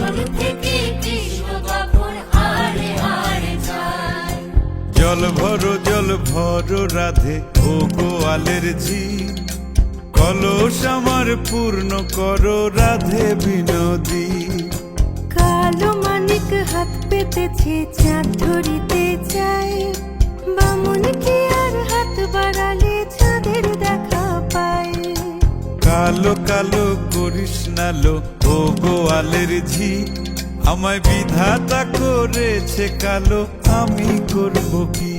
আসল থেকে কৃষ্ণ তখন হারে হারে যায়। জল ভরো রাধে ও গোয়ালের ঝি, কলস আমার পূর্ণ করো রাধে বিনোদী। কালো মানিক হাত পেতেছে চাঁদ ধরিতে চায়, বামুন কি আর হাত বাড়ালে চাঁদের দেখা পায়। কালো কালো করিস নালো ও গোয়ালের ঝি, আমায় বিধাতা করেছে কালো, আমি করব কি?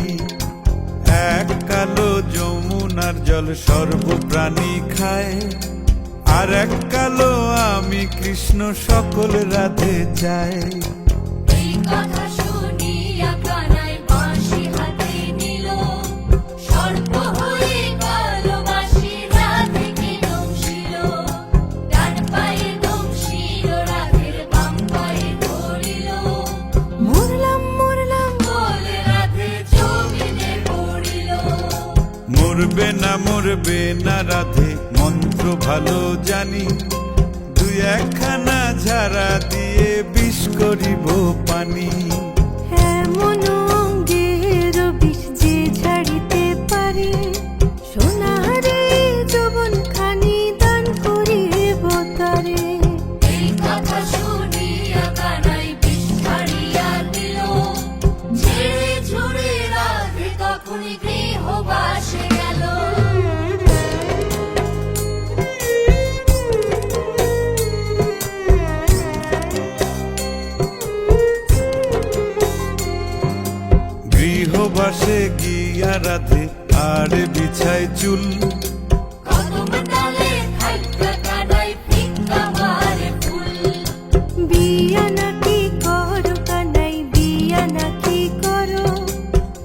এক কালো যমুনার জল সর্বপ্রাণী খায়, আর এক কালো আমি কৃষ্ণ সকল রাধে চাই। এই কথা শুনিয়া কানাই বাঁশি হাতে নিল, সর্প হয়ে কালো বাঁশি রাধেকে দংশিল। ডান পায়ে দংশিল রাধের, বাম পায়ে ধরিল। মরলাম মরলাম বলে রাধে জমিনে পড়িল। মরবে না রাধে মন্ত্র ভালো জানি, দুই একখানা ঝাড়া দিয়ে বিষ করিব পানি। এমন অঙ্গের বিষ যে ঝাড়িতে পারে, সোনারে যৌবন খানি দান করিব তারে। এই কথা শুনিয়া কানাই বিষ ছাড়িয়া দিল, ঝেড়ে ঝুড়ে রাধে তখনই গৃহবাসে গেল। গৃহবাসে গিয়া রাধে আর বিছায় চুল, কদম ডালে থাইকা কানাই ফিক্কা মারে ফুল। বিয়া নাকি করো কানাই, বিয়া নাকি করো,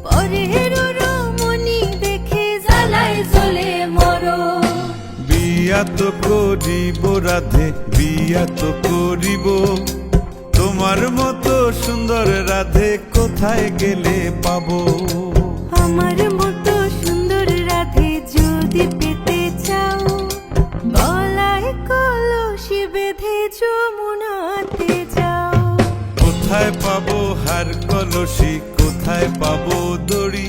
পরের রমণী দেখে জ্বালায় জ্বলে মরো। বিয়া তো করিব রাধে, বিয়া তো করিব, তোমার মতো সুন্দর রাধে কোথায় গেলে পাবো? আমার মতো সুন্দর রাধে যদি পেতে চাও, গলায় কলসি বেঁধে যমুনাতে যাও। কোথায় পাবো হার কলসি, কোথায় পাবো দড়ি?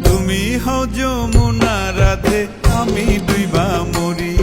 তুমি হও যমুনা রাধে, আমি ডুইবা মরি।